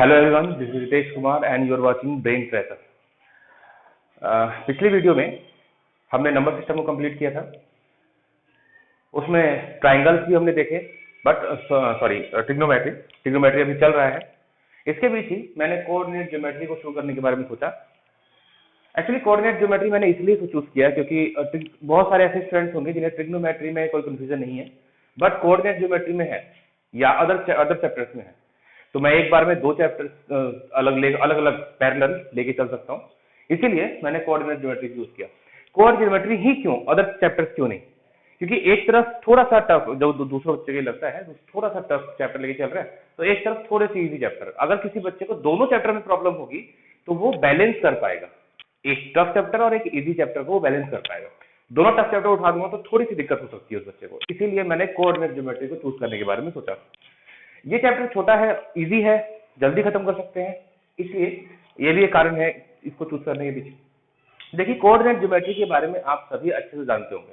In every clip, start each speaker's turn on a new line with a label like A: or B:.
A: Hello everyone, this is Ritesh Kumar and you are watching brain tracker. पिछले video में हमने number system को complete किया था। उसमें ट्राइंगल्स भी हमने देखे, बट ट्रिग्नोमेट्री अभी चल रहा है। इसके बीच ही मैंने कोऑर्डिनेट ज्योमेट्री को शुरू करने के बारे में सोचा। एक्चुअली कोऑर्डिनेट ज्योमेट्री मैंने इसलिए चूज किया क्योंकि बहुत सारे ऐसे स्टूडेंट्स होंगे जिन्हें ट्रिग्नोमेट्री में कोई कंफ्यूजन नहीं है, बट कोऑर्डिनेट ज्योमेट्री में है या अदर चैप्टर्स में है। तो मैं एक बार में दो चैप्टर्स अलग अलग पैरेलल लेके चल सकता हूँ, इसीलिए मैंने कोऑर्डिनेट ज्योमेट्री यूज किया। कोऑर्डिनेट ज्योमेट्री ही क्यों, अदर चैप्टर्स क्यों नहीं? क्योंकि एक तरफ थोड़ा सा टफ, जो दूसरे बच्चे के लगता है थोड़ा सा टफ चैप्टर लेके चल रहा है, तो एक तरफ थोड़े से इजी चैप्टर। अगर किसी बच्चे को दोनों चैप्टर में प्रॉब्लम होगी तो वो बैलेंस कर पाएगा, एक टफ चैप्टर और एक इजी चैप्टर को वो बैलेंस कर पाएगा। दोनों टफ चैप्टर उठा दूंगा तो थोड़ी सी दिक्कत हो सकती है उस बच्चे को, इसीलिए मैंने कोऑर्डिनेट ज्योमेट्री को चूज करने के बारे में सोचा। ये चैप्टर छोटा है, इजी है, जल्दी खत्म कर सकते हैं, इसलिए ये भी एक कारण है इसको चूज करने के पीछे। देखिए, कोऑर्डिनेट ज्योमेट्री के बारे में आप सभी अच्छे से जानते होंगे।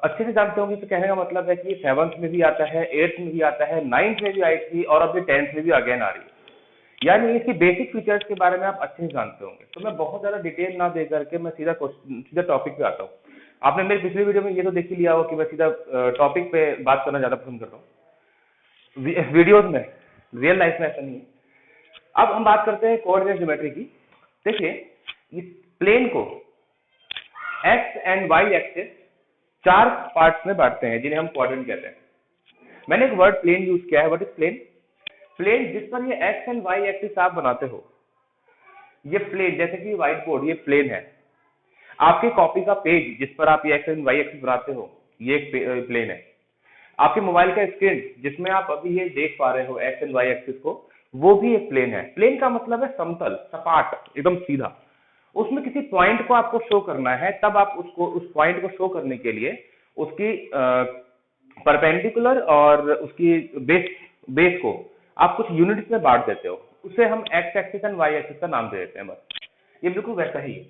A: अच्छे से जानते होंगे तो कहने का मतलब है कि 7th में भी आता है, 8th में भी आता है, 9th में भी आई थी और अभी 10th में भी अगेन आ रही है। यानी इसकी बेसिक फीचर्स के बारे में आप अच्छे से जानते होंगे। तो मैं बहुत ज्यादा डिटेल ना दे करके मैं सीधा टॉपिक पे आता हूँ। आपने मेरे पिछले वीडियो में ये तो देख ही लिया हो कि मैं सीधा टॉपिक पे बात करना ज्यादा पसंद करता हूँ। वीडियोज में, रियल लाइफ में ऐसा नहीं है। अब हम बात करते हैं कोऑर्डिनेट ज्योमेट्री की। देखिए, इस प्लेन को X and Y axis 4 parts में बांटते हैं जिन्हें हम क्वाड्रेंट कहते हैं। मैंने एक वर्ड प्लेन यूज किया है। What is plane? प्लेन जिस पर ये एक्स एंड वाई एक्सिस आप बनाते हो, ये प्लेन, जैसे कि व्हाइट बोर्ड, ये प्लेन है। आपकी कॉपी का पेज जिस पर आप ये एक्स एंड वाई एक्सिस बनाते हो, ये एक प्लेन है। आपके मोबाइल का स्क्रीन जिसमें आप अभी ये देख पा रहे हो एक्स एंड वाई एक्सिस को, वो भी एक प्लेन है। प्लेन का मतलब है समतल, सपाट, एकदम सीधा। उसमें किसी पॉइंट को आपको शो करना है, तब आप उस पॉइंट को शो करने के लिए उसकी परपेंडिकुलर और उसकी बेस को आप कुछ यूनिट्स में बांट देते हो। उसे हम X axis and Y axis का नाम दे देते हैं बस। ये बिल्कुल वैसा ही है।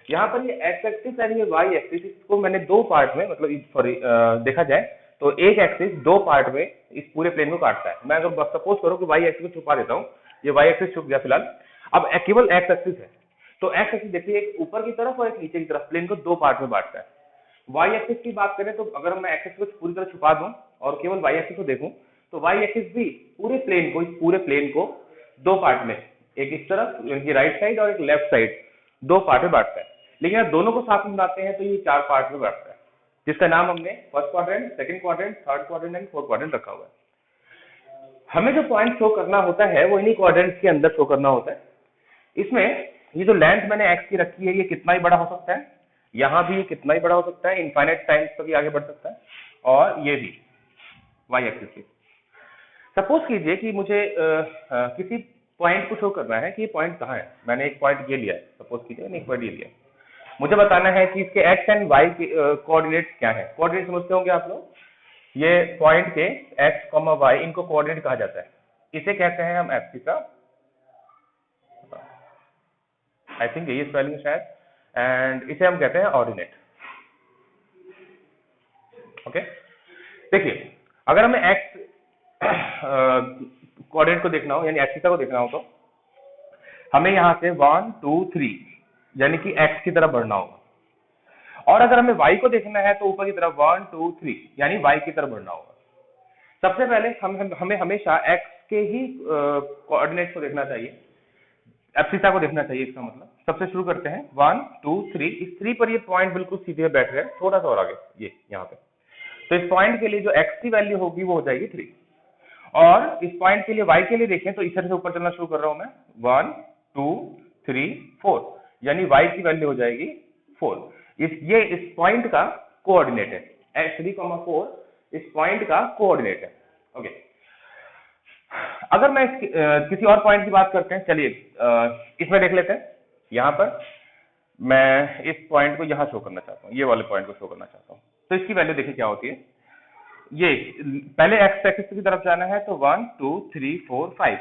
A: यहाँ पर ये एक्स एक्सिस एंड ये वाई एक्सिस को मैंने दो पार्ट में, मतलब सॉरी, देखा जाए तो एक एक्सिस दो पार्ट में इस पूरे प्लेन को काटता है। मैं अगर सपोज करो कि वाई एक्सिस को छुपा देता हूँ, ये वाई एक्सिस छुप गया फिलहाल, अब केवल एक्स एक्सिस है। तो एक्स एक्सिस देखिए, एक ऊपर की तरफ और एक नीचे की तरफ प्लेन को दो पार्ट में बांटता है। वाई एक्सिस की बात करें तो अगर मैं एक्सिस को पूरी तरह छुपा दूं और केवल वाई एक्सिस को देखूं, तो वाई एक्सिस भी पूरे प्लेन को दो पार्ट में, एक इस तरफ यानी राइट साइड और एक लेफ्ट साइड, दो पार्ट में बांटता है। लेकिन अगर दोनों को साथ में बनाते हैं तो ये 4 पार्ट में बांटता है, जिसका नाम हमने first quadrant, second quadrant, third quadrant and fourth quadrant रखा हुआ है। हमें जो पॉइंट शो करना होता है वो इन्हीं क्वाड्रेंट्स के अंदर शो करना होता है। इसमें ये जो लेंथ मैंने एक्स की रखी है, ये कितना ही बड़ा हो सकता है, यहां भी ये कितना ही बड़ा हो सकता है, इनफाइनाइट टाइम्स तक आगे बढ़ सकता है, और ये भी वाई एक्सिस की। सपोज कीजिए कि मुझे किसी पॉइंट को शो करना है कि ये पॉइंट कहाँ है। मैंने एक पॉइंट ये लिया है, सपोज कीजिए मैंने एक पॉइंट ये लिया। मुझे बताना है कि इसके एक्स एंड वाई के कोऑर्डिनेट्स क्या है। कोऑर्डिनेट समझते होंगे आप लोग, ये पॉइंट के एक्स कॉमा वाई, इनको कोऑर्डिनेट कहा जाता है। इसे कहते हैं हम एब्सिसा, आई थिंक यही स्पेलिंग शायद, एंड इसे हम कहते हैं ऑर्डिनेट। ओके, देखिए, अगर हमें एक्स कोऑर्डिनेट को देखना हो, यानी एब्सिसा को देखना हो, तो हमें यहां से 1 2 3 यानी कि एक्स की तरफ बढ़ना होगा। और अगर हमें वाई को देखना है तो ऊपर की तरफ 1 2 3 यानी वाई की तरफ बढ़ना होगा। सबसे पहले हमें हमेशा एक्स के ही कोऑर्डिनेट को देखना चाहिए, एब्सिसा को देखना चाहिए। इसका मतलब सबसे शुरू करते हैं 1 2 3। इस 3 पर ये पॉइंट बिल्कुल सीधे बैठ रहे हैं, थोड़ा सा और आगे ये यहाँ पे। तो इस पॉइंट के लिए जो एक्स की वैल्यू होगी वो हो जाएगी 3, और इस पॉइंट के लिए वाई के लिए देखें तो इस तरह से ऊपर चलना शुरू कर रहा हूं मैं, 1 2 3 4, यानी वाई की वैल्यू हो जाएगी 4। इस पॉइंट का कोऑर्डिनेट है, 3,4 इस पॉइंट का कोऑर्डिनेट है। ओके, अगर मैं किसी और पॉइंट की बात करते हैं, चलिए इसमें देख लेते हैं। यहां पर मैं इस पॉइंट को यहां शो करना चाहता हूं, ये वाले पॉइंट को शो करना चाहता हूं। तो इसकी वैल्यू देखिए क्या होती है। ये पहले एक्स एक्सिस की तरफ जाना है तो 1 2 3 4 5,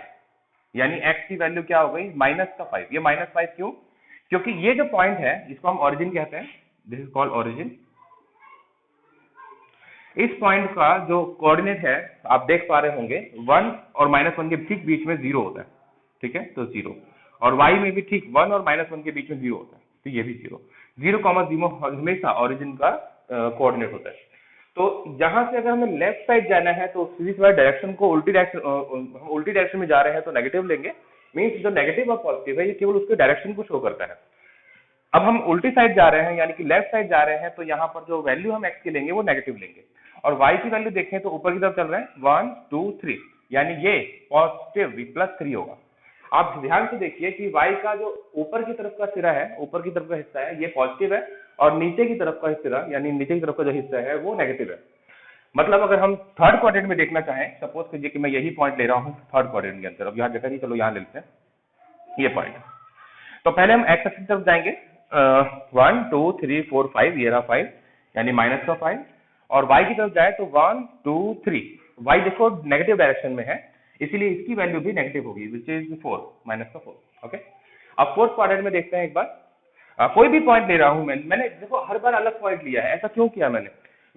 A: यानी एक्स की वैल्यू क्या हो गई, -5। ये -5 क्यों? क्योंकि ये जो पॉइंट है इसको हम ओरिजिन कहते हैं, दिस इज कॉल्ड ओरिजिन। इस पॉइंट का जो कोऑर्डिनेट है आप देख पा रहे होंगे 1 और -1 के ठीक बीच में 0 होता है, ठीक है, तो 0, और y में भी ठीक 1 और -1 के बीच में 0 होता है, तो ये भी 0, 0,0 हमेशा ओरिजिन का कोऑर्डिनेट होता है। तो जहां से अगर हमें लेफ्ट साइड जाना है तो सीधी सी डायरेक्शन को उल्टी डायरेक्शन में जा रहे हैं तो नेगेटिव लेंगे, मीन्स जो नेगेटिव और पॉजिटिव है ये केवल उसके डायरेक्शन को शो करता है। अब हम उल्टी साइड जा रहे हैं यानी कि लेफ्ट साइड जा रहे हैं तो यहाँ पर जो वैल्यू हम x की लेंगे वो नेगेटिव लेंगे, और y की वैल्यू देखें तो ऊपर की तरफ चल रहे हैं 1 2 3, यानी ये पॉजिटिव +3 होगा। आप ध्यान से देखिए कि y का जो ऊपर की तरफ का सिरा है, ऊपर की तरफ का हिस्सा है ये पॉजिटिव है, और नीचे की तरफ का सिरा यानी नीचे की तरफ का जो हिस्सा है वो नेगेटिव है। मतलब अगर हम थर्ड क्वाड्रेंट में देखना चाहें, सपोज कीजिए कि मैं यही पॉइंट ले रहा हूँ थर्ड क्वाड्रेंट के अंदर, अब यहाँ देखा जी, चलो यहाँ ले लेते हैं ये पॉइंट। तो पहले हम एक्स एक्सिस की तरफ जाएंगे, 1 2 3 4 5, ये रहा 5 यानी -5, और y की तरफ जाए तो 1 2 3, y देखो नेगेटिव डायरेक्शन में है इसीलिए इसकी वैल्यू भी नेगेटिव होगी, विच इज 4, -4। ओके, अब फोर्थ क्वाड्रेंट में देखते हैं एक बार। कोई भी पॉइंट ले रहा हूं मैंने देखो हर बार अलग पॉइंट लिया है, ऐसा क्यों किया मैं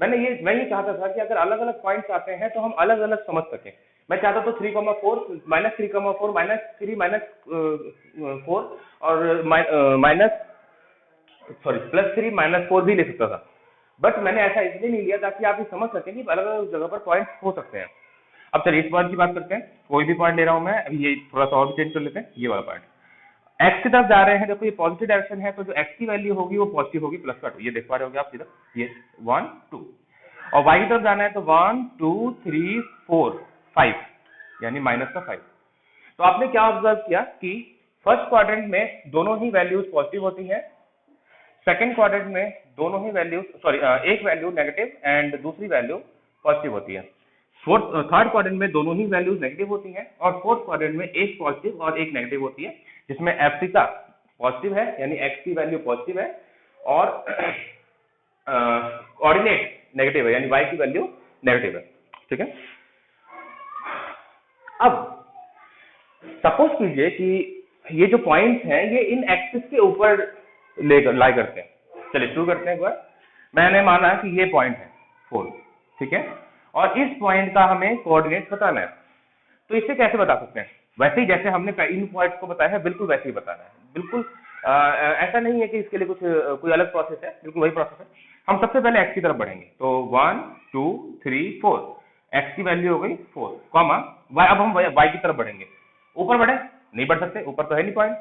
A: ये चाहता था कि अगर अलग अलग पॉइंट्स आते हैं तो हम अलग अलग समझ सकें। मैं चाहता तो 3,4 -3,4 -3 -4 और +3 -4 भी ले सकता था, बट मैंने ऐसा इसलिए नहीं लिया ताकि आप ये समझ सकें कि अलग अलग जगह पर पॉइंट्स हो सकते हैं। अब चलिए इस पॉइंट की बात करते हैं, कोई भी पॉइंट ले रहा हूं मैं, अभी ये थोड़ा सा और भी चेंज कर लेते हैं, ये वाला पॉइंट एक्स की तरफ जा रहे हैं, देखो ये पॉजिटिव डायरेक्शन है तो जो एक्स की वैल्यू होगी वो पॉजिटिव होगी, +2, ये देख पा रहे होगे आप सीधा, ये 1 2, और y की तरफ जाना है तो 1 2 3 4 5 यानी -5। तो आपने क्या ऑब्जर्व किया कि फर्स्ट क्वाड्रेंट में दोनों ही वैल्यूज पॉजिटिव होती हैं, सेकंड क्वाड्रेंट में दोनों ही वैल्यूज एक वैल्यू नेगेटिव एंड दूसरी वैल्यू पॉजिटिव होती है, थर्ड क्वाड्रेंट में दोनों ही वैल्यूज नेगेटिव होती हैं, और फोर्थ क्वाड्रेंट में एक पॉजिटिव और एक नेगेटिव होती है, जिसमें एफ थीटा पॉजिटिव है यानी एक्स की वैल्यू पॉजिटिव है, और कोऑर्डिनेट नेगेटिव है यानी वाई की वैल्यू नेगेटिव है, ठीक है। अब सपोज कीजिए कि ये जो पॉइंट्स हैं ये इन एक्सिस के ऊपर लाई करते हैं, चलिए शुरू करते हैं एक बार। मैंने माना कि ये पॉइंट है 4, ठीक है, और इस पॉइंट का हमें कोऑर्डिनेट बताना है, तो इसे कैसे बता सकते हैं? वैसे ही जैसे हमने इन पॉइंट्स को बताया है बिल्कुल वैसे ही बताना है, बिल्कुल ऐसा नहीं है कि इसके लिए कोई अलग प्रोसेस है, बिल्कुल वही प्रोसेस है। हम सबसे पहले एक्स की तरफ बढ़ेंगे, तो 1 2 3 4, एक्स की वैल्यू हो गई 4, कॉमा वाई, अब हम वाई की तरफ बढ़ेंगे, ऊपर बढ़े नहीं बढ़ सकते, ऊपर तो है नहीं पॉइंट,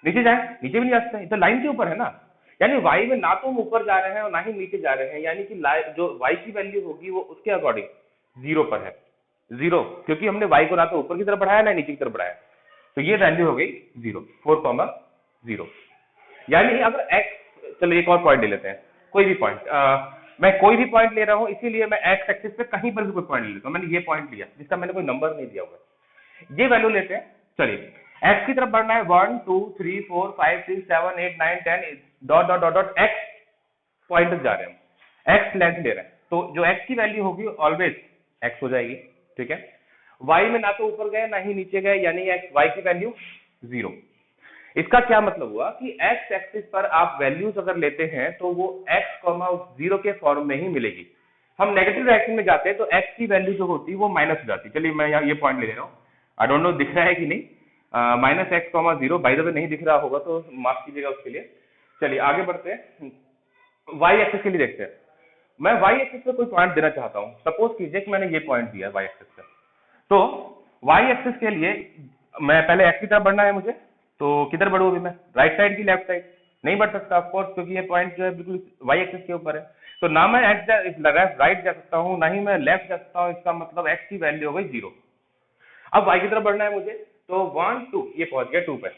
A: नीचे जाए नीचे भी नहीं जा सकते, तो लाइन के ऊपर है ना, यानी वाई में ना तो हम ऊपर जा रहे हैं और ना ही नीचे जा रहे हैं, यानी कि जो वाई की वैल्यू होगी वो उसके अकॉर्डिंग 0 पर है, 0, क्योंकि हमने वाई को ना तो ऊपर की तरफ बढ़ाया ना नीचे की तरफ बढ़ाया, तो ये वैल्यू हो गई 0, 4,0, यानी अगर एक्स, चलो एक और पॉइंट ले लेते हैं, कोई भी पॉइंट, मैं कोई भी पॉइंट ले रहा हूं इसीलिए मैं एक्स एक्सिस पे कहीं पर भी कोई पॉइंट ले लेता हूं, मैंने ये पॉइंट लिया जिसका मैंने कोई नंबर नहीं दिया हुआ, ये वैल्यू लेते हैं। चलिए एक्स की तरफ बढ़ना है 1 2 3 4 5 6 7 8 9 10 dot dot dot dot x point तक जा रहे हैं, एक्स लेंथ ले रहे हैं, तो जो एक्स की वैल्यू होगी ऑलवेज एक्स हो जाएगी, ठीक है। वाई में ना तो ऊपर गए ना ही नीचे गए, यानी एक्स वाई की वैल्यू 0। इसका क्या मतलब हुआ कि एक्स एक्सिस पर आप वैल्यूज अगर लेते हैं तो वो एक्स 0 के फॉर्म में ही मिलेगी। हम नेगेटिव डायरेक्शन में जाते हैं तो एक्स की वैल्यू जो होती है वो माइनस हो जाती है। चलिए मैं यहाँ ये पॉइंट ले रहा हूँ, आई डोंट नो दिख रहा है कि नहीं, -x,0, बाय द वे नहीं दिख रहा होगा तो माफ कीजिएगा उसके लिए। चलिए आगे बढ़ते हैं, वाई एक्सिस के लिए देखते हैं। मैं वाई एक्सिस पे कोई पॉइंट देना चाहता हूँ, सपोज कीजिए कि मैंने ये पॉइंट दिया वाई एक्सिस पे, तो वाई एक्सिस के लिए मैं पहले एक्स की तरफ बढ़ना है मुझे, तो किधर बढ़ूँ अभी मैं, राइट साइड की लेफ्ट साइड? नहीं बढ़ सकता ऑफ कोर्स, क्योंकि ये पॉइंट जो है बिल्कुल वाई एक्सिस के ऊपर है, तो ना मैं राइट जा सकता हूँ ना ही मैं लेफ्ट जा सकता हूँ, इसका मतलब एक्स की वैल्यू हो गई 0। अब वाई की तरफ बढ़ना है मुझे, तो 1 2 ये पहुंच गया 2 पे,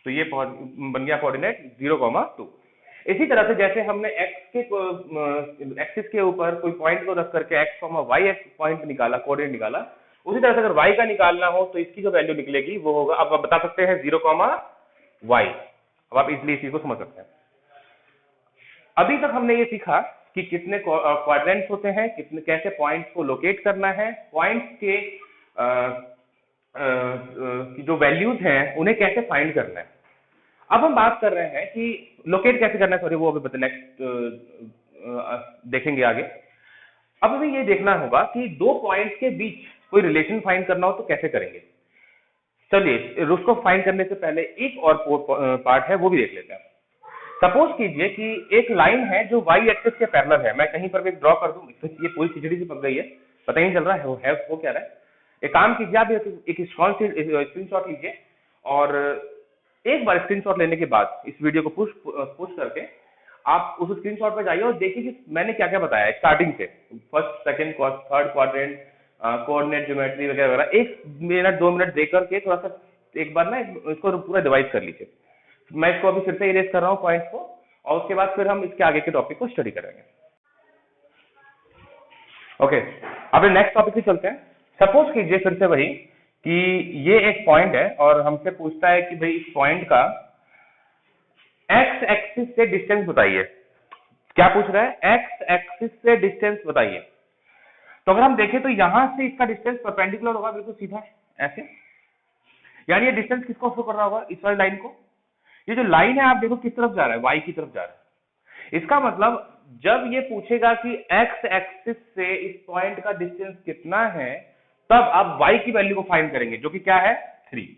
A: तो ये बन गया कोऑर्डिनेट 0,2। इसी तरह से जैसे हमने एक्स के एक्सिस के ऊपर कोई पॉइंट को रख करके एक्स वाई पॉइंट निकाला, कोऑर्डिनेट निकाला, उसी तरह से अगर वाई का निकालना हो तो इसकी जो वैल्यू निकलेगी वो होगा, अब आप बता सकते हैं 0,y। अब आप इजली इस चीज को समझ सकते हैं। अभी तक हमने ये सीखा कि कितने क्वाड्रेंट्स होते हैं, कितने कैसे पॉइंट्स को लोकेट करना है, पॉइंट्स के की जो वैल्यूज हैं उन्हें कैसे फाइंड करना है। अब हम बात कर रहे हैं कि लोकेट कैसे करना है, सॉरी वो अभी नेक्स्ट देखेंगे आगे। अब हमें ये देखना होगा कि दो पॉइंट्स के बीच कोई रिलेशन फाइंड करना हो तो कैसे करेंगे। चलिए उसको फाइंड करने से पहले एक और पार्ट है वो भी देख लेते हैं। सपोज कीजिए कि एक लाइन है जो वाई एक्सिस के पैरेलल है। मैं कहीं पर भी ड्रॉ कर दूं, ये पूरी खिचड़ी से पक गई है, पता ही नहीं चल रहा है वो क्या रहा है। एक काम कीजिए, आप एक स्क्रीनशॉट लीजिए और एक बार स्क्रीनशॉट लेने के बाद इस वीडियो को पुश करके आप उस स्क्रीनशॉट पर जाइए और देखिए कि मैंने क्या क्या बताया स्टार्टिंग से, first second third quadrant, coordinate geometry वगैरह वगैरह। 1 मिनट 2 मिनट देख करके थोड़ा सा एक बार ना इसको पूरा डिवाइड कर लीजिए। मैं इसको अभी फिर से इरेज कर रहा हूँ पॉइंट्स को, और उसके बाद फिर हम इसके आगे के टॉपिक को स्टडी करेंगे। ओके, अब नेक्स्ट टॉपिक पे चलते हैं। सपोज कीजिए फिर से वही कि ये एक पॉइंट है और हमसे पूछता है कि भाई इस पॉइंट का एक्स एक्सिस से डिस्टेंस बताइए। क्या पूछ रहा है? एक्स एक्सिस से डिस्टेंस बताइए। तो अगर हम देखें तो यहां से इसका डिस्टेंस परपेंडिकुलर होगा, बिल्कुल सीधा ऐसे, यानी ये डिस्टेंस किसको शो कर रहा होगा? इस वाली लाइन को। ये जो लाइन है आप देखो किस तरफ जा रहा है, वाई की तरफ जा रहा है। इसका मतलब जब ये पूछेगा कि एक्स एक्सिस से इस पॉइंट का डिस्टेंस कितना है, तब आप वाई की वैल्यू को फाइंड करेंगे, जो कि क्या है 3।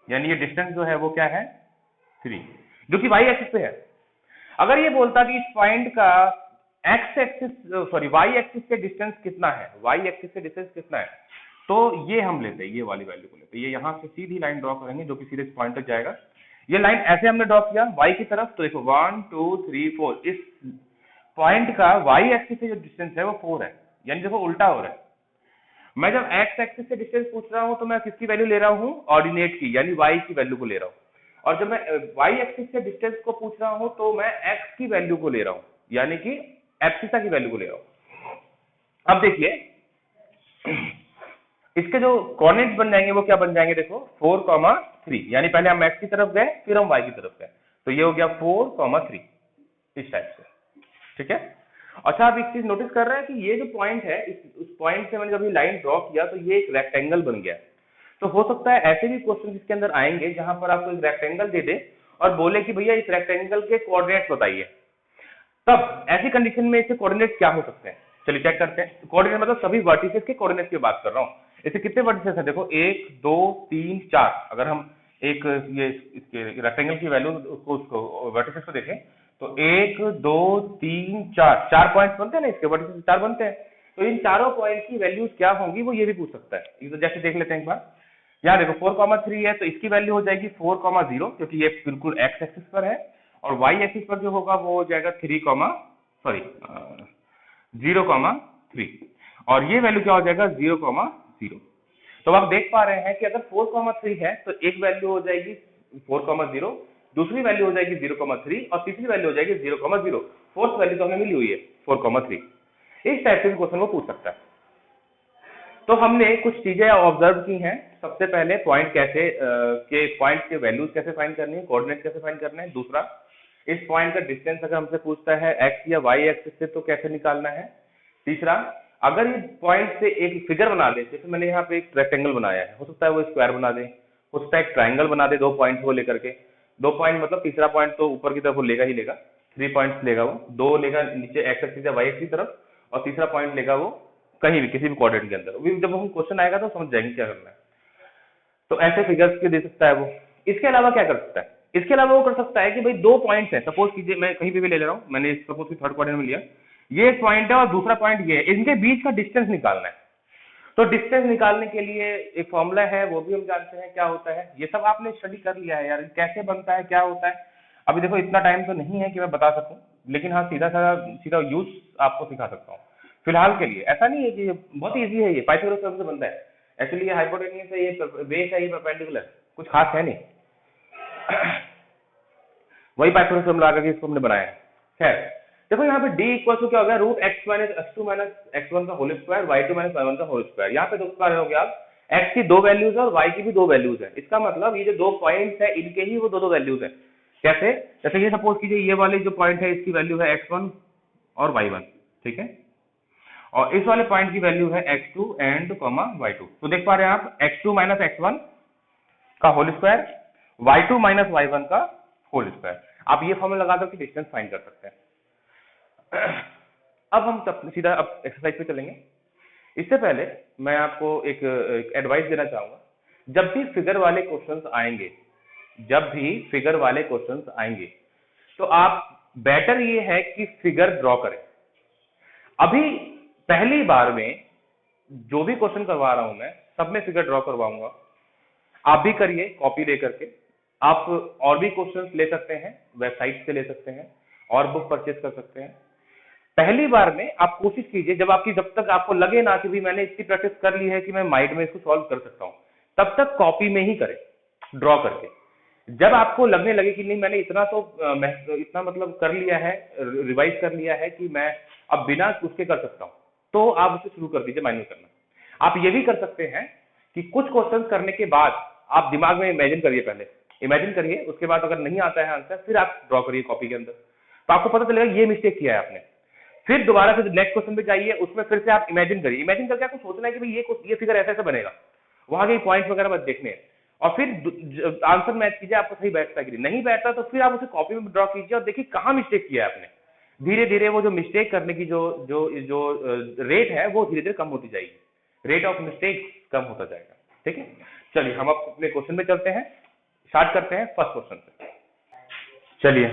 A: यानी ये डिस्टेंस जो है वो क्या है 3, जो कि वाई एक्सिस पे है। अगर ये बोलता कि इस पॉइंट का वाई एक्सिस से डिस्टेंस कितना है, वाई एक्सिस से डिस्टेंस कितना है, तो ये हम लेते हैं, ये वाली वैल्यू को लेते हैं। ये यहां से सीधी लाइन ड्रॉ करेंगे जो कि सीधे इस पॉइंट तक जाएगा। ये लाइन ऐसे हमने ड्रॉ किया वाई की तरफ, तो देखो 1 2 3 4, इस पॉइंट का वाई एक्सिस से जो डिस्टेंस है वो 4 है। यानी देखो उल्टा हो रहा है। मैं जब एक्स एक्सिस से डिस्टेंस पूछ रहा हूं तो मैं किसकी वैल्यू ले रहा हूं? ऑर्डिनेट की, यानी वाई की वैल्यू को ले रहा हूं। और जब मैं वाई एक्सिस से डिस्टेंस को पूछ रहा हूं तो मैं एक्स की वैल्यू को ले रहा हूं, यानी कि एब्सिसा की वैल्यू को ले रहा हूं। अब देखिए इसके जो कोऑर्डिनेट्स बन जाएंगे वो क्या बन जाएंगे? देखो 4,3, यानी पहले हम एक्स की तरफ गए फिर हम वाई की तरफ गए, तो ये हो गया 4,3 इस टाइप से। ठीक है। अच्छा, आप एक चीज नोटिस कर रहे हैं कि ये जो पॉइंट है, उस पॉइंट से मैंने जब ये लाइन ड्रॉ किया तो ये एक रेक्टेंगल बन गया। तो हो सकता है ऐसे भी क्वेश्चन इसके अंदर आएंगे जहां पर आपको एक रेक्टेंगल दे दे और बोले कि भैया इस रेक्टेंगल के कोऑर्डिनेट्स बताइए। तब ऐसी कंडीशन में इसके कोऑर्डिनेट क्या हो सकते हैं? चलिए चेक करते हैं। कोऑर्डिनेट मतलब सभी वर्टिसेस के कोऑर्डिनेट की बात कर रहा हूँ। इसे कितने वर्टिसेस हैं? देखो 1 2 3 4। अगर हम एक ये इसके रेक्टेंगल की वैल्यू उसको वर्टिसेस को देखें तो 1 2 3 4 पॉइंट्स बनते हैं ना, इसके वर्टिसेस 4 बनते हैं। तो इन चारों पॉइंट की वैल्यूज क्या होंगी वो ये भी पूछ सकता है। तो जैसे देख लेते हैं एक बार। यहाँ देखो 4,3 है तो इसकी वैल्यू हो जाएगी 4,0, क्योंकि ये बिल्कुल एक्स एक्सिस पर है, और वाई एक्सिस पर जो होगा वो हो जाएगा 0,3, और ये वैल्यू क्या हो जाएगा 0,0। तो आप देख पा रहे हैं कि अगर 4,3 है तो एक वैल्यू हो जाएगी 4,0, दूसरी वैल्यू हो जाएगी 0,3 और तीसरी वैल्यू हो जाएगी 0,0। फोर्थ वैल्यू तो हमें मिली हुई है 4,3। इस टाइप से क्वेश्चन वो पूछ सकता है। तो हमने कुछ चीजें ऑब्जर्व की हैं। सबसे पहले पॉइंट के वैल्यूज कैसे फाइंड करनी है, कोऑर्डिनेट कैसे फाइंड करना है। दूसरा, इस पॉइंट का डिस्टेंस अगर हमसे पूछता है एक्स या वाई एक्सिस से तो कैसे निकालना है। तीसरा, अगर ये पॉइंट से एक फिगर बना दे, जैसे मैंने यहाँ पे एक रेक्टेंगल बनाया है, हो सकता है वो स्क्वायर बना दे, हो सकता है एक ट्राइंगल बना दे 2 पॉइंट को लेकर के। 2 पॉइंट मतलब तीसरा पॉइंट तो ऊपर की तरफ वो लेगा ही लेगा, 3 पॉइंट्स लेगा वो, 2 लेगा नीचे एक्स एक्सिस या वाई एक्सिस की तरफ, और तीसरा पॉइंट लेगा वो कहीं भी किसी भी कोऑर्डिनेट के अंदर। जब हम क्वेश्चन आएगा तो समझ जाएंगे क्या करना है। तो ऐसे फिगर्स के दे सकता है वो। इसके अलावा क्या कर सकता है? इसके अलावा वो कर सकता है कि भाई 2 पॉइंट्स हैं, सपोज कीजिए मैं कहीं पे भी ले ले रहा हूँ, मैंने सपोज की थर्ड क्वाड्रेंट में लिया, ये एक पॉइंट है और दूसरा पॉइंट ये है, इनके बीच का डिस्टेंस निकालना है। तो डिस्टेंस निकालने के लिए एक फॉर्मूला है, वो भी हम जानते हैं क्या होता है। ये सब आपने स्टडी कर लिया है यार, कैसे बनता है क्या होता है। अभी देखो इतना टाइम तो नहीं है कि मैं बता सकूं, लेकिन हाँ सीधा यूज आपको सिखा सकता हूँ फिलहाल के लिए। ऐसा नहीं है कि बहुत ईजी है, ये पाइथागोरस थ्योरम से बनता है। एक्चुअली ये हाइपोटेन्यूज है, ये बेस है, ये परपेंडिकुलर, कुछ खास है नहीं। वही पाइथागोरस थ्योरम लगा के इसको हमने बनाया है। खैर देखो यहाँ पे d इक्वल टू क्या हो गया, √x minus x2 minus x1 का whole square, y2 minus y1 का होल स्क्वायर। यहाँ पे दो बार हो गया, x की 2 वैल्यूज है और y की भी 2 वैल्यूज है। इसका मतलब ये जो 2 पॉइंट्स है इनके ही वो 2 वैल्यूज है। कैसे? जैसे ये सपोज कीजिए ये वाले जो पॉइंट है इसकी वैल्यू है x1 और y1, ठीक है, और इस वाले पॉइंट की वैल्यू है x2 एंड y2। तो देख पा रहे हैं आप x2 माइनस x1 का whole square, y2 minus y1 का होल स्क्वायर। आप ये फॉर्मूला लगा करके डिस्टेंस फाइंड कर सकते हैं। अब हम सीधा अब एक्सरसाइज पे चलेंगे। इससे पहले मैं आपको एक एडवाइस देना चाहूंगा। जब भी फिगर वाले क्वेश्चंस आएंगे, जब भी फिगर वाले क्वेश्चंस आएंगे, तो आप बेटर ये है कि फिगर ड्रॉ करें। अभी पहली बार में जो भी क्वेश्चन करवा रहा हूं मैं, सब में फिगर ड्रॉ करवाऊंगा। आप भी करिए कॉपी लेकर के। आप और भी क्वेश्चंस ले सकते हैं, वेबसाइट से ले सकते हैं और बुक परचेज कर सकते हैं। पहली बार में आप कोशिश कीजिए, जब तक आपको लगे ना कि भी मैंने इतनी प्रैक्टिस कर ली है कि मैं माइंड में इसको सॉल्व कर सकता हूं, तब तक कॉपी में ही करें, ड्रॉ करके। जब आपको लगने लगे कि नहीं मैंने इतना मतलब कर लिया है, रिवाइज कर लिया है कि मैं अब बिना उसके कर सकता हूं, तो आप उसे शुरू कर दीजिए माइंड में करना। आप ये भी कर सकते हैं कि कुछ क्वेश्चन करने के बाद आप दिमाग में इमेजिन करिए, पहले इमेजिन करिए, उसके बाद अगर नहीं आता है आंसर फिर आप ड्रॉ करिए कॉपी के अंदर, तो आपको पता चलेगा ये मिस्टेक किया है आपने। फिर दोबारा से नेक्स्ट क्वेश्चन पे जाइए, उसमें फिर से आप इमेजिन करिए। इमेजिन करके आपको सोचना है कि भाई ये फिगर ऐसा ऐसा बनेगा, वहां के पॉइंट वगैरह बस देखने हैं, और फिर आंसर मैच कीजिए आपको सही बैठता है कि नहीं बैठता, तो फिर आप उसे कॉपी में ड्रॉ कीजिए और देखिए कहाँ मिस्टेक किया है आपने। धीरे धीरे वो जो मिस्टेक करने की जो जो जो रेट है वो धीरे धीरे कम होती जाएगी, रेट ऑफ मिस्टेक कम होता जाएगा। ठीक है, चलिए हम अब अपने क्वेश्चन में चलते हैं, स्टार्ट करते हैं फर्स्ट क्वेश्चन से। चलिए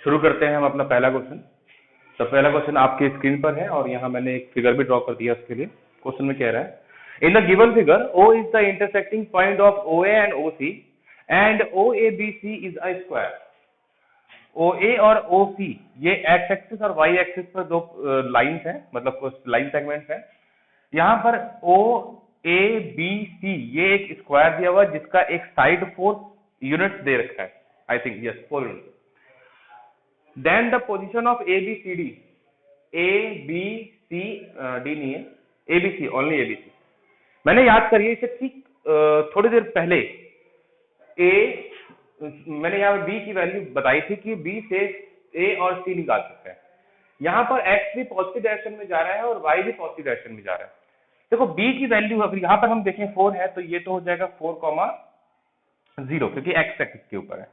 A: शुरू करते हैं हम अपना पहला क्वेश्चन। तो पहला क्वेश्चन आपके स्क्रीन पर है और यहाँ मैंने एक फिगर भी ड्रॉ कर दिया उसके लिए। क्वेश्चन में कह रहा है, in the given figure O is the intersecting point of OA and OC and OABC is a square. OA और OC ये एक्स एक्सिस और वाई एक्सिस पर दो लाइंस हैं, मतलब लाइन सेगमेंट्स हैं। यहाँ पर OABC ये एक स्क्वायर दिया हुआ है जिसका एक साइड 4 यूनिट्स दे रखा है, I think yes 4 units. Then the position of ABCD, ABCD नहीं है, ABC, only ABC। मैंने याद करिए इसे ठीक थोड़ी देर पहले मैंने यहाँ B की वैल्यू बताई थी कि B से A और C निकाल सकते हैं। यहाँ पर X भी पॉजिटिव डायरेक्शन में जा रहा है और Y भी पॉजिटिव डायरेक्शन में जा रहा है। देखो B की वैल्यू अगर यहाँ पर हम देखें 4 है, तो ये तो हो जाएगा 4,0 क्योंकि X एक्सिस के ऊपर है।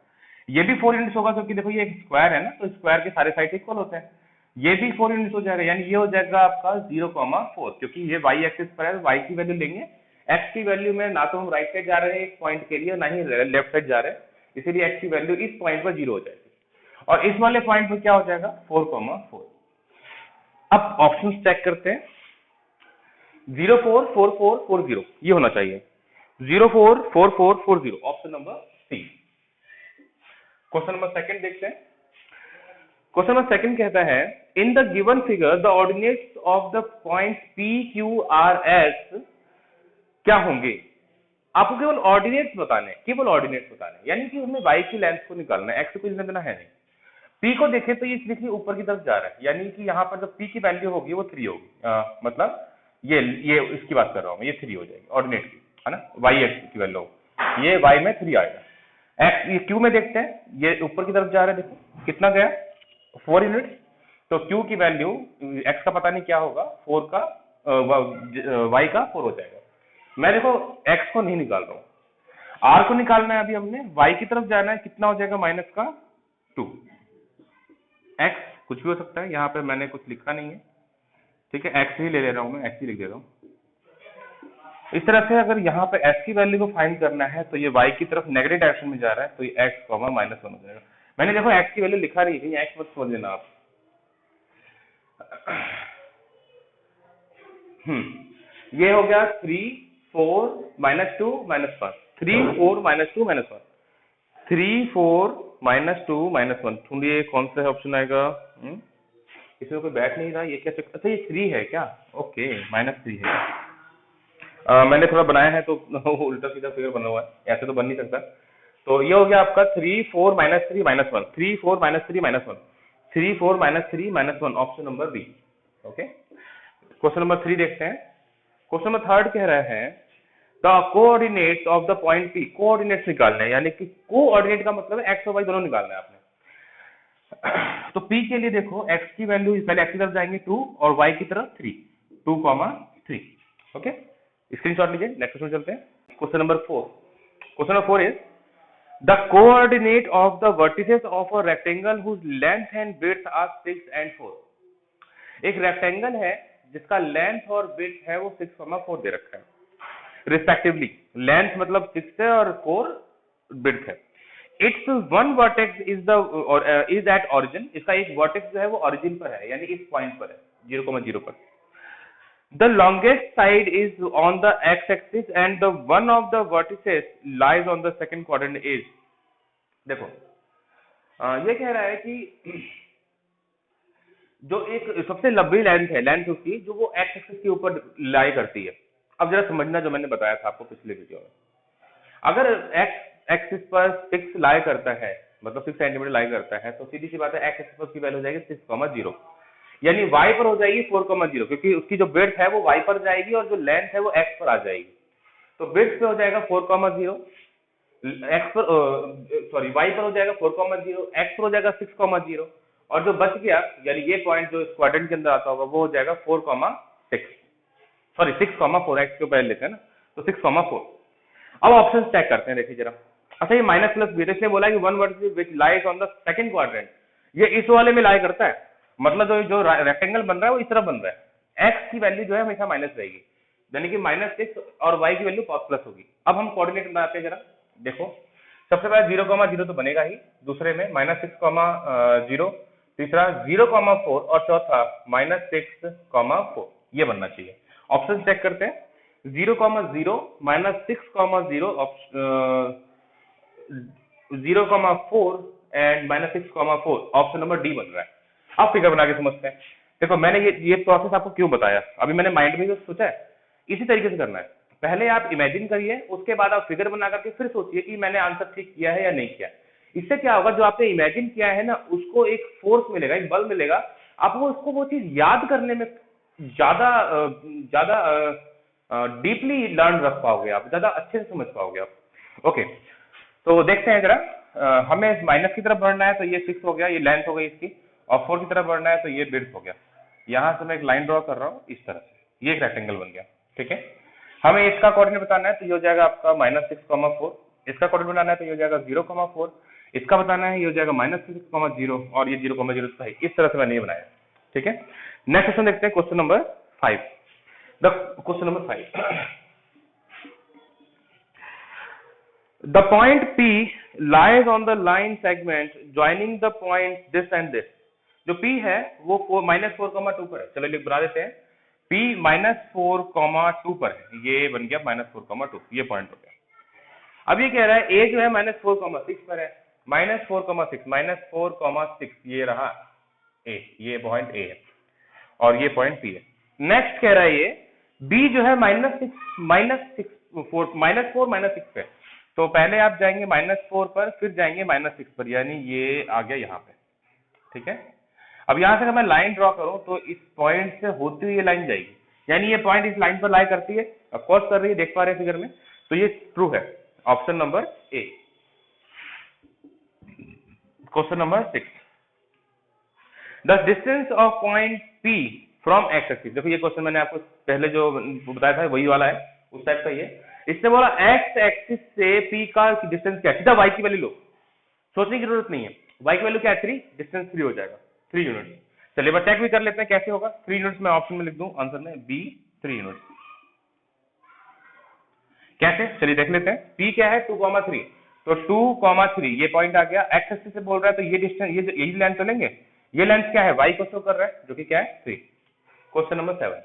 A: ये भी 4 यूनिट्स होगा क्योंकि देखो ये एक स्क्वायर है ना, तो स्क्वायर के सारे साइड इक्वल होते हैं। ये भी 4 यूनिट्स हो जाएगा, यानी ये हो जाएगा आपका 0,4, क्योंकि ये y एक्सिस पर है, y की वैल्यू लेंगे। x की वैल्यू में ना तो हम राइट साइड जा रहे हैं एक पॉइंट के लिए, ना ही लेफ्ट साइड जा रहे हैं, इसीलिए x की वैल्यू इस पॉइंट पर 0 हो जाएगी और इस वाले पॉइंट पर क्या हो जाएगा 4,4। अब ऑप्शन चेक करते हैं। 0 4 4 4 4 0 ये होना चाहिए, 0 4 4 4 4 0, option number C. Question number second देखते हैं। क्वेश्चन नंबर सेकंड कहता है, in the given figure the ordinates of the point P Q R S क्या होंगे। आपको केवल ऑर्डिनेट्स बताने, केवल ऑर्डिनेट्स बताने, यानी कि हमें y की लेंथ को निकालना है, x को कोई लेना देना है नहीं। P को देखें तो ये देखिए ऊपर की तरफ जा रहा है, यानी कि यहाँ पर जब P की वैल्यू होगी वो 3 होगी, मतलब ये इसकी बात कर रहा हूँ, ये 3 हो जाएगी ऑर्डिनेट की, है ना, y एक्सिस की वैल्यू ये y में 3 आएगा। एक्स ये क्यू में देखते हैं, ये ऊपर की तरफ जा रहा है, देखो कितना गया 4 यूनिट, तो क्यू की वैल्यू एक्स का पता नहीं क्या होगा, 4 का वाई का 4 हो जाएगा। मैं देखो एक्स को नहीं निकाल रहा हूँ, आर को निकालना है। अभी हमने वाई की तरफ जाना है, कितना हो जाएगा -2। एक्स कुछ भी हो सकता है, यहाँ पे मैंने कुछ लिखा नहीं है, ठीक है, एक्स ही ले रहा हूँ, मैं एक्स ही लिख दे रहा हूँ। इस तरह से अगर यहाँ पे x की वैल्यू को फाइंड करना है तो ये y की तरफ नेगेटिव डायरेक्शन में जा रहा है, तो ये x, -1 हो जाएगा। मैंने देखो x की वैल्यू लिखा नहीं है, x मत छोड़ देना आप। ये हो गया 3 4 -2 -1, 3 4 -2 -1, 3 4 -2 -1। ढूंढिए कौन सा ऑप्शन आएगा। इसमें कोई बैठ नहीं रहा, ये क्या, अच्छा ये 3 है क्या, ओके -3 है। मैंने थोड़ा बनाया है तो उल्टा सीधा फिगर बना हुआ है, ऐसे तो बन नहीं सकता। तो ये हो गया आपका 3 4 -3 -1, 3 4 -3 -1, 3 4 -3 -1, option number B. Okay, question number 3 देखते हैं। क्वेश्चन नंबर थर्ड कह रहा है, the coordinates of the point P, coordinates निकालना है, यानी कि कोऑर्डिनेट का मतलब है एक्स और वाई दोनों निकालना है आपने। तो P के लिए देखो एक्स की वैल्यू पहले एक्स की तरफ जाएंगे 2 और वाई की तरफ 3, 2,3। ओके, स्क्रीनशॉट लीजिए, नेक्स्ट क्वेश्चन चलते हैं। Question number 4। Question number 4 is the coordinate of the vertices of a rectangle whose length and width are 6 and 4। एक रेक्टेंगल है जिसका लेंथ और विड्थ है वो 6,4 दे रखा है रिस्पेक्टिवली। लेंथ मतलब 6 है और 4 विड्थ है। Its one vertex is at origin, इसका एक वर्टेक्स जो है वो ऑरिजिन पर है, यानी इस पॉइंट पर है 0,0 पर। The longest side is on the x-axis and the one of the vertices lies on the second quadrant is, देखो ये कह रहा है कि जो एक सबसे लंबी लेंथ है, लेंथ उसकी जो वो एक्स एक्सिस के ऊपर लाई करती है। अब जरा समझना जो मैंने बताया था आपको पिछले वीडियो में, अगर एक्स एक्सिस पर 6 लाई करता है, मतलब 6 सेंटीमीटर लाई करता है, तो सीधी सी बात है एक्स एक्सिस पर उसकी वैल्यू हो जाएगी 6,0, यानी y पर हो जाएगी 4,0, क्योंकि उसकी जो विड्थ है वो y पर जाएगी और जो लेंथ है वो x पर आ जाएगी। तो विड्थ पे हो जाएगा 4,0, x पर सॉरी y पर हो जाएगा 4,0, x पर हो जाएगा 6,0, और जो बच गया यानी ये पॉइंट जो इस क्वाड्रेंट के अंदर आता होगा वो हो जाएगा 4,6, सॉरी 6,4, x के पहले लेते हैं ना, तो 6,4। अब ऑप्शन चेक करते हैं, देखिए जरा। अच्छा ये माइनस प्लस बी, इसलिए बोला कि one word which lies on the second quadrant, ये इस वाले में लाई करता है, मतलब जो रेक्टेंगल बन रहा है वो इस तरह बन रहा है। x की वैल्यू जो है हमेशा माइनस रहेगी, यानी कि -6 और y की वैल्यू प्लस होगी। अब हम कोऑर्डिनेट बनाते हैं जरा, देखो सबसे पहले 0,0 तो बनेगा ही, दूसरे में -6,0, तीसरा 0,4 और चौथा -6,4, ये बनना चाहिए। ऑप्शन चेक करते हैं, 0,0, -6,0, 0,4 एंड -6,4, ऑप्शन नंबर डी बन रहा है। अब फिगर बना के समझते हैं। देखो मैंने ये प्रोसेस आपको क्यों बताया, अभी मैंने माइंड में जो सोचा है इसी तरीके से करना है। पहले आप इमेजिन करिए, उसके बाद आप फिगर बना करके फिर सोचिए कि मैंने आंसर ठीक किया है या नहीं किया। इससे क्या होगा, जो आपने इमेजिन किया है ना उसको एक फोर्स मिलेगा, एक बल मिलेगा, आप उसको वो चीज याद करने में ज्यादा ज्यादा डीपली लर्न रख पाओगे, आप ज्यादा अच्छे से समझ पाओगे आप। ओके तो देखते हैं जरा, हमें माइनस की तरफ बढ़ना है तो ये 6 हो गया, ये लेंथ हो गई इसकी, और 4 की तरफ बढ़ना है तो ये विड्थ हो गया। यहां से मैं एक लाइन ड्रॉ कर रहा हूं इस तरह से, ये एक रेक्टेंगल बन गया। ठीक है, हमें इसका कोऑर्डिनेट बताना है तो ये हो जाएगा आपका -6,4, इसका कोऑर्डिनेट बनाना है तो ये हो जाएगा 0,4, इसका बताना है ये हो जाएगा -6,0 और ये 0,0 है। इस तरह से मैंने ये बनाया। ठीक है, नेक्स्ट क्वेश्चन देखते हैं, question number 5। The question number 5, the point P lies on the line segment joining the points this and this। जो P है वो -4,2 पर है, चलो बना देते हैं, P -4,2 पर है, ये बन गया -4,2, ये पॉइंट हो गया। अब ये कह रहा है A जो है -4,6 पर है, -4,6 ये रहा A, ये पॉइंट A है और ये पॉइंट P है। नेक्स्ट कह रहा है ये B जो है -4 पे, तो पहले आप जाएंगे -4 पर, फिर जाएंगे -6 पर, यानी ये आ गया यहाँ पे। ठीक है, अब यहाँ से अगर मैं लाइन ड्रॉ करूं तो इस पॉइंट से होती हुई ये लाइन जाएगी, यानी ये पॉइंट इस लाइन पर लाई करती है, ऑफकोर्स कर रही है, देख पा रहे हैं फिगर में, तो ये ट्रू है, option number A. Question number 6, the distance of point P from x axis. देखो ये क्वेश्चन मैंने आपको पहले जो बताया था वही वाला है, उस टाइप का ये। इसने बोला एक्स एक्सिस से P का डिस्टेंस क्या है, सीधा y की वैल्यू लो, सोचने की जरूरत नहीं है। y की वैल्यू क्या है 3, डिस्टेंस 3 हो जाएगा, 3 यूनिट। चलिए बस चेक भी कर लेते हैं कैसे होगा। 3 यूनिट्स में ऑप्शन में लिख दूं आंसर में B 3 यूनिट। कैसे, चलिए देख लेते हैं। P क्या है 2,3, तो 2,3 ये पॉइंट आ गया। एक्स एक्सिस से बोल रहा है तो ये डिस्टेंस, ये यही लेंथ तो लेंगे, ये लेंथ क्या है y को शो कर रहा है जो कि क्या है 3। Question number 7,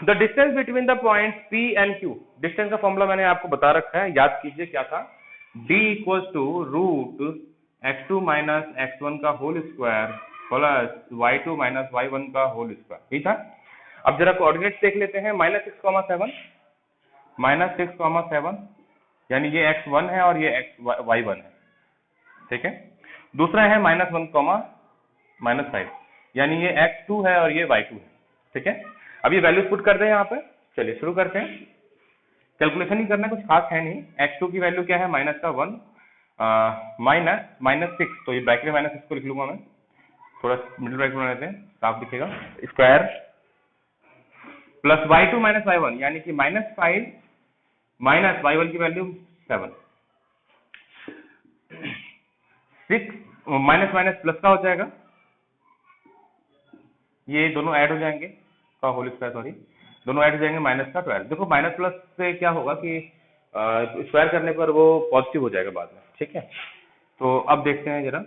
A: the distance between the point P and Q। Distance का फॉर्मूला मैंने आपको बता रखा है, याद कीजिए क्या था, D = √x2 - x1 का whole square plus y2 - y1 का होल स्क्वायर, यही था। अब जरा कोऑर्डिनेट्स देख लेते हैं, -6,7, यानी ये x1 है और ये y1 है। ठीक है, दूसरा है -1, -5, यानी ये x2 है और ये y2 है। ठीक है, अब ये वैल्यूज पुट करते हैं यहाँ पे। चलिए शुरू करते हैं, कैलकुलेशन ही करना है, कुछ खास है नहीं। x2 की वैल्यू क्या है -1 -6, तो ये ब्रैकेट में -6 को लिख लूंगा मैं, थोड़ा मिडिल ब्रैकेट बना लेते हैं, साफ दिखेगा, स्क्वायर प्लस y2 - y1, यानी कि -5 माइनस y1 की वैल्यू 7, 6 माइनस माइनस प्लस का हो जाएगा, ये दोनों ऐड हो जाएंगे का होल स्क्वायर, सॉरी दोनों ऐड हो जाएंगे माइनस का 12। देखो माइनस प्लस से क्या होगा कि स्क्वायर करने पर वो पॉजिटिव हो जाएगा बाद में, ठीक है। तो अब देखते हैं जरा,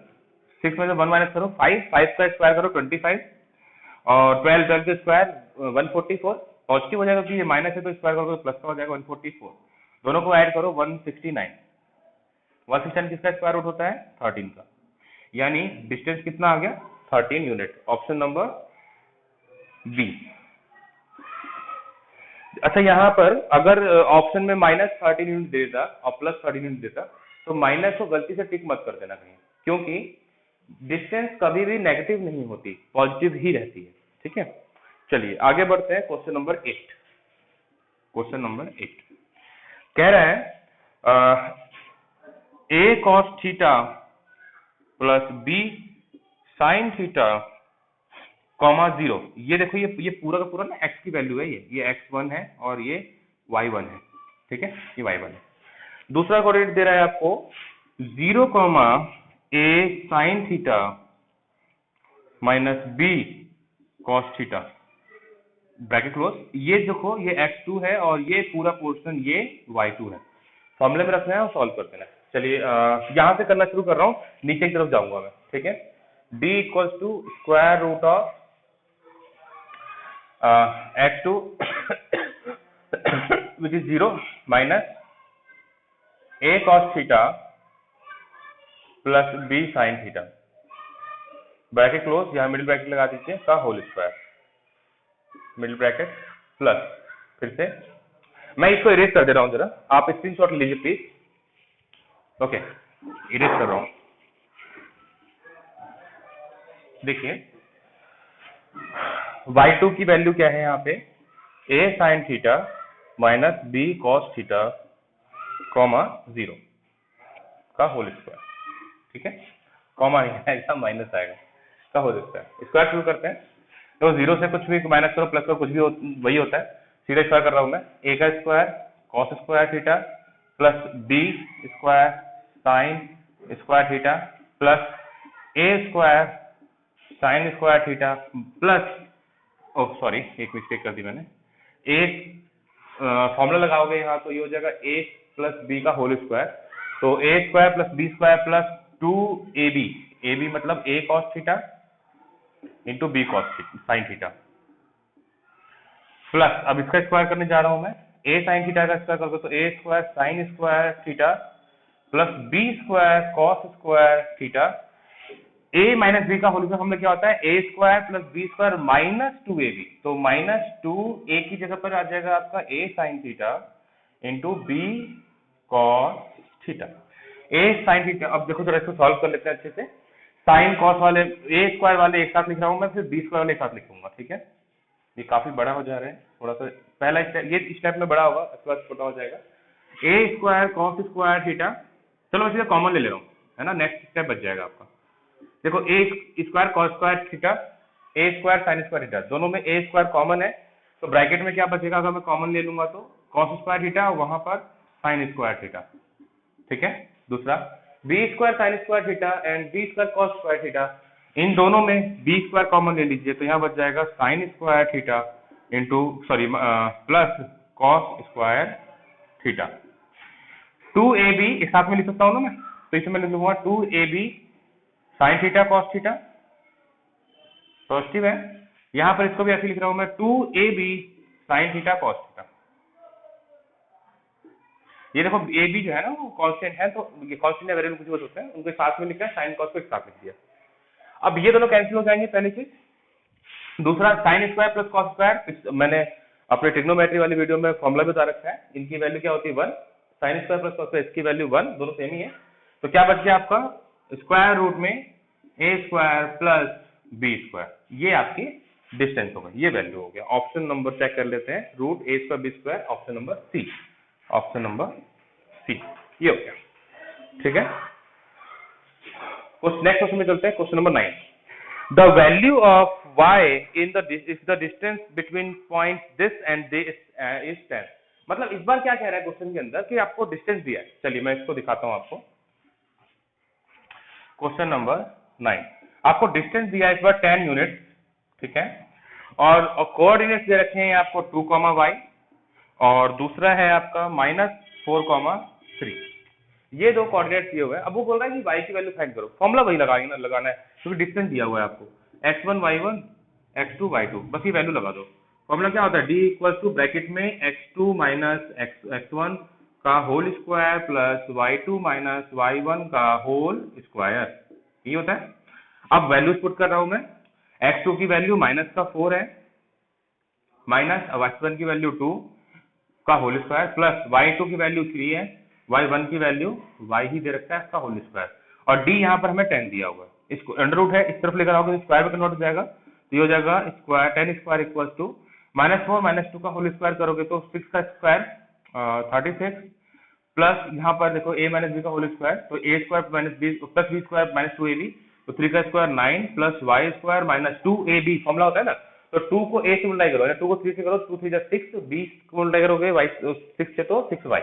A: 6 में से 1 माइनस करो 5, 5 का स्क्वायर करो 25 और 12, 12 का स्क्वायर 144, पॉजिटिव हो जाएगा क्योंकि ये माइनस है तो स्क्वायर करोगे तो प्लस का हो जाएगा 144, दोनों को ऐड करो 169, 169 किसका स्क्वायर रूट होता है 13 का, यानी डिस्टेंस कितना आ गया 13 यूनिट, ऑप्शन नंबर बी। अच्छा यहाँ पर अगर ऑप्शन में -13 यूनिट देता और +13 यूनिट देता तो माइनस को गलती से टिक मत कर देना कहीं, क्योंकि डिस्टेंस कभी भी नेगेटिव नहीं होती, पॉजिटिव ही रहती है, ठीक है। चलिए आगे बढ़ते हैं, क्वेश्चन नंबर 8। क्वेश्चन नंबर 8 कह रहा है a cos theta plus b sin theta comma 0। ये देखो ये पूरा का पूरा ना x की वैल्यू है, ये x1 है और ये y1 है, ठीक है, ये y1 है। दूसरा कोऑर्डिनेट दे रहा है आपको 0, a sin theta minus b cos theta, bracket close. ये देखो ये x2 है और ये पूरा पोर्शन ये y2 है, फॉर्मूले में रखना है और सॉल्व कर देना है। चलिए यहां से करना शुरू कर रहा हूं, नीचे की तरफ जाऊंगा मैं, ठीक है। d equals to square root of x2 which is 0 minus a cos theta plus b sin theta, bracket close, यहाँ मिडिल ब्रैकेट लगा दीजिए का whole square, middle bracket plus, फिर से मैं इसको इरेज कर दे रहा हूं, जरा आप स्क्रीनशॉट लीजिए प्लीज। ओके इरेज कर रहा हूं, देखिए y2 की वैल्यू क्या है यहाँ पे a sin theta minus b cos theta comma 0 का होल स्क्वायर, ठीक है, कॉमा नहीं आएगा माइनस आएगा का होल स्क्वायर। स्क्वायर शुरू करते हैं, तो 0 से कुछ भी माइनस करो प्लस करो कुछ भी वही होता है, सीधे स्क्वायर कर रहा हूं मैं, a का square cos square theta plus b square sin square theta plus a square sin square theta plus, oh sorry एक मिस्टेक कर दी मैंने, एक फॉर्मूला लगाओगे यहाँ तो ये हो जाएगा a प्लस बी का होल स्क्वायर, तो a square plus B square plus 2ab, ab मतलब a cos theta into B cos sin theta plus, अब इसका स्क्वायर करने जा रहा हूं मैं, a sin थीटा का स्क्वायर करोगे तो a square sin square theta plus b square cos square theta, a minus B का होल स्क्वायर हमने क्या होता है a square plus B square minus 2ab, तो माइनस 2a की जगह पर आ जाएगा आपका a sine theta into b cos theta, a sine theta. अब देखो जरा इसको सॉल्व कर लेते हैं अच्छे से, साइन कॉस वाले a स्क्वायर वाले एक साथ लिख रहा हूं मैं, फिर b स्क्वायर वाले एक साथ लिखूंगा, ठीक है। ये काफी बड़ा हो जा रहा है, थोड़ा सा पहला स्टेप ये स्टेप में बड़ा होगा, उसके बाद छोटा हो जाएगा, a square cos square theta, चलो मैं सीधा कॉमन ले ले रहा हूँ, है ना, नेक्स्ट स्टेप बच जाएगा आपका। देखो a square cos square theta, a square sine square theta, दोनों में a स्क्वायर कॉमन है, तो ब्रैकेट में क्या बचेगा अगर मैं कॉमन ले लूंगा तो कॉस स्क्वायर थीटा, वहां पर साइन स्क्वायर थीटा, ठीक है। दूसरा b square sine square theta and b square cos square theta, इन दोनों में b स्क्वायर कॉमन ले लीजिए तो यहाँ बच जाएगा sign square theta into sorry plus cos square theta, 2ab एक साथ में लिख सकता हूँ ना मैं, तो इसे मैं लिख लूंगा 2ab sine theta cos theta, positive है, यहां पर इसको भी ऐसे लिख रहा हूं मैं 2ab sine theta cos theta. ये देखो ab जो है ना वो कांस्टेंट है, तो ये कांस्टेंट या वेरिएबल कुछ भी होते हैं, उनको साथ में लिखा है, साइन कॉस को एक साथ लिख दिया। अब ये दोनों कैंसिल हो जाएंगे पहले चीज, दूसरा sine square plus cos square, मैंने अपने ट्रिग्नोमेट्री वाली वीडियो में फॉर्मूला भी बता रखा है, इनकी वैल्यू क्या होती है 1, sine square plus cos square इसकी वैल्यू 1, दोनों सेम ही है, तो क्या बच गया आपका स्क्वायर रूट में a square plus b square, ये आपकी डिस्टेंस हो गई, ये वैल्यू हो गया। ऑप्शन नंबर चेक कर लेते हैं, root a square b square, option number C, option number C ये हो गया, ठीक है। नेक्स्ट क्वेश्चन में चलते हैं, question number 9, the value of y in the distance between point this and this is 10, मतलब इस बार क्या कह रहा है क्वेश्चन के अंदर कि आपको डिस्टेंस दिया है, चलिए मैं इसको दिखाता हूं आपको। क्वेश्चन नंबर 9 आपको डिस्टेंस दिया है इस बार 10 यूनिट, ठीक है, और कोऑर्डिनेट्स दे रखे हैं आपको 2, और दूसरा है आपका -4, 3। ये दो कोऑर्डिनेट दिए हुए हैं। अब वो बोल रहा है कि y की वैल्यू फाइंड करो, फॉर्मूला वही लगाना है क्योंकि डिस्टेंस दिया हुआ है आपको, x1 y1 x2 y2, बस ये वैल्यू लगा दो। फॉर्मूला क्या होता है, d इक्वल टू ब्रैकेट में x2 माइनस x1 का whole square plus y2 minus y1 का होल स्क्वायर, ये होता है। अब वैल्यूज पुट कर रहा हूं मैं, x2 की वैल्यू -4 है, माइनस x1 की वैल्यू 2 का होल स्क्वायर प्लस y2 की वैल्यू 3 है, y1 की वैल्यू y ही दे रखा है इसका होल स्क्वायर, और d यहाँ पर हमें 10 दिया हुआ है। इसको अंडर रूट है, इस तरफ लेकर आओगे तो स्क्वायर में कन्वर्ट हो जाएगा, तो ये हो जाएगा स्क्वायर 10 स्क्वायर इक्वल टू -4 -2 का होल स्क्वायर करोगे तो 6 का स्क्वायर 36 प्लस यहाँ पर देखो a माइनस बी का होल स्क्वायर, तो a square minus B plus B square minus 2ab, तो 3 का square 9 plus Y square minus 2ab, formula होता है ना, तो 2 को a से मल्टीप्लाई करो, 2 को 3 से करो, 2 3 6, 20 को मल्टीप्लाई करोगे y 6 से तो 6y,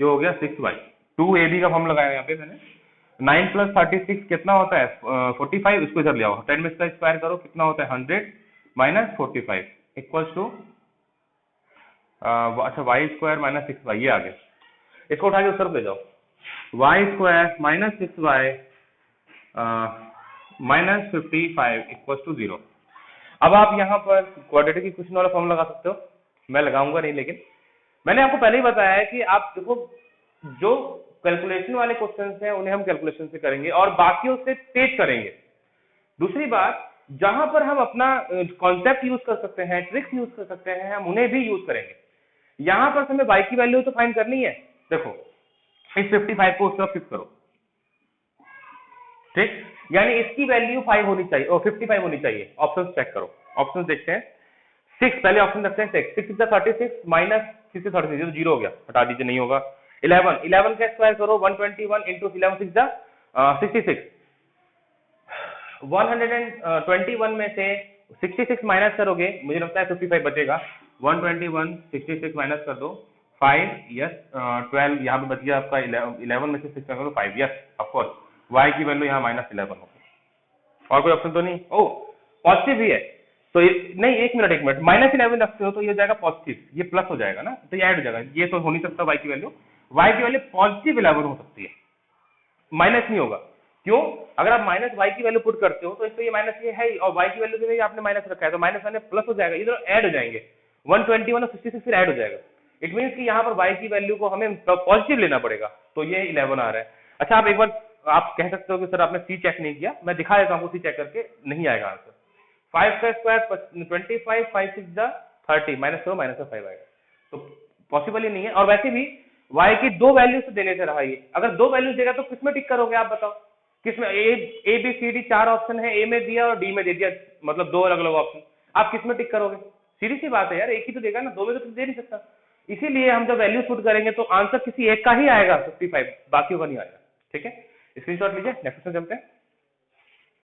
A: जो हो गया 6y। 2ab का फॉर्मूला लगाया यहाँ पे मैंने। 9 प्लस 36 कितना होता है 45, इसको इधर ले आओ, 10 में इसका स्क्वायर करो कितना होता है 100 माइनस 45 इक्वल्स टू अच्छा y स्क्वायर माइनस 6y, ये आ गया। इसको उठा के उस तरफ ले जाओ, y square minus 6y minus 55 equals to 0। अब आप यहाँ पर क्वाड्रेटिक इक्वेशन वाला फॉर्मूला लगा सकते हो, मैं लगाऊंगा नहीं, लेकिन मैंने आपको पहले ही बताया है कि आप देखो जो कैलकुलेशन वाले क्वेश्चंस हैं उन्हें हम कैलकुलेशन से करेंगे और बाकियों से तेज करेंगे। दूसरी बात, जहां पर हम अपना कॉन्सेप्ट यूज कर सकते हैं, ट्रिक्स यूज कर सकते हैं, हम उन्हें भी यूज करेंगे। यहां पर हमें y की वैल्यू तो फाइंड करनी है। देखो इस 55 को उस तरफ शिफ्ट करो, ठीक, यानी इसकी वैल्यू 5 होनी चाहिए और 55 होनी चाहिए। ऑप्शन चेक करो, ऑप्शन देखते हैं। 6 पहले ऑप्शन रखते हैं, 6 6 36 माइनस 6 से 36 तो 0 हो गया, हटा दीजिए, नहीं होगा। 11 का स्क्वायर करो, 121 इंटू 11 6 66, 121 में से 66 माइनस करोगे, मुझे लगता है 55 बचेगा। 121 66 माइनस कर दो 5, यस 12, यहाँ पे बच गया आपका 11 में से 6 करो 5, यस ऑफ कोर्स y की वैल्यू यहाँ -11 होगी। और कोई ऑप्शन तो नहीं, ओ पॉजिटिव भी है, तो नहीं, एक मिनट -11 रखते हो तो ये हो जाएगा पॉजिटिव, ये प्लस हो जाएगा ना, तो ये ऐड हो जाएगा, ये तो हो नहीं सकता। y की वैल्यू पॉजिटिव 11 हो सकती है, माइनस नहीं होगा। क्यों? अगर आप माइनस y की वैल्यू पुट करते हो तो इसमें ये माइनस ये है और y की वैल्यू भी आपने माइनस रखा है, तो माइनस माइनस प्लस हो जाएगा, इधर ऐड हो जाएंगे, 121 और 66 फिर ऐड हो जाएगा। इट मीन्स कि यहाँ पर y की वैल्यू को हमें पॉजिटिव लेना पड़ेगा, तो ये 11 आ रहा है। अच्छा, आप एक बार आप कह सकते हो कि सर आपने सी चेक नहीं किया, मैं दिखा देता हूँ सी चेक करके, नहीं आएगा आंसर। 5 का स्क्वायर 25, 5 6 30, माइनस करो, माइनस 5 आएगा, तो पॉसिबल ही नहीं है। और वैसे भी y की 2 वैल्यू से देने से रहा ये, अगर 2 वैल्यू देगा तो किसमें टिक करोगे आप बताओ, किसमें? A B C D 4 option है, ए में दिया और डी में दे दिया, मतलब 2 अलग अलग ऑप्शन, आप किसमें टिक करोगे? सीधी सी बात है यार, एक ही तो देगा ना, 2 में तो दे नहीं सकता। इसीलिए हम जब वैल्यू पुट करेंगे तो आंसर किसी एक का ही आएगा 55, बाकियों का नहीं आएगा। ठीक है, स्क्रीनशॉट लीजिए, नेक्स्ट क्वेश्चन चलते हैं।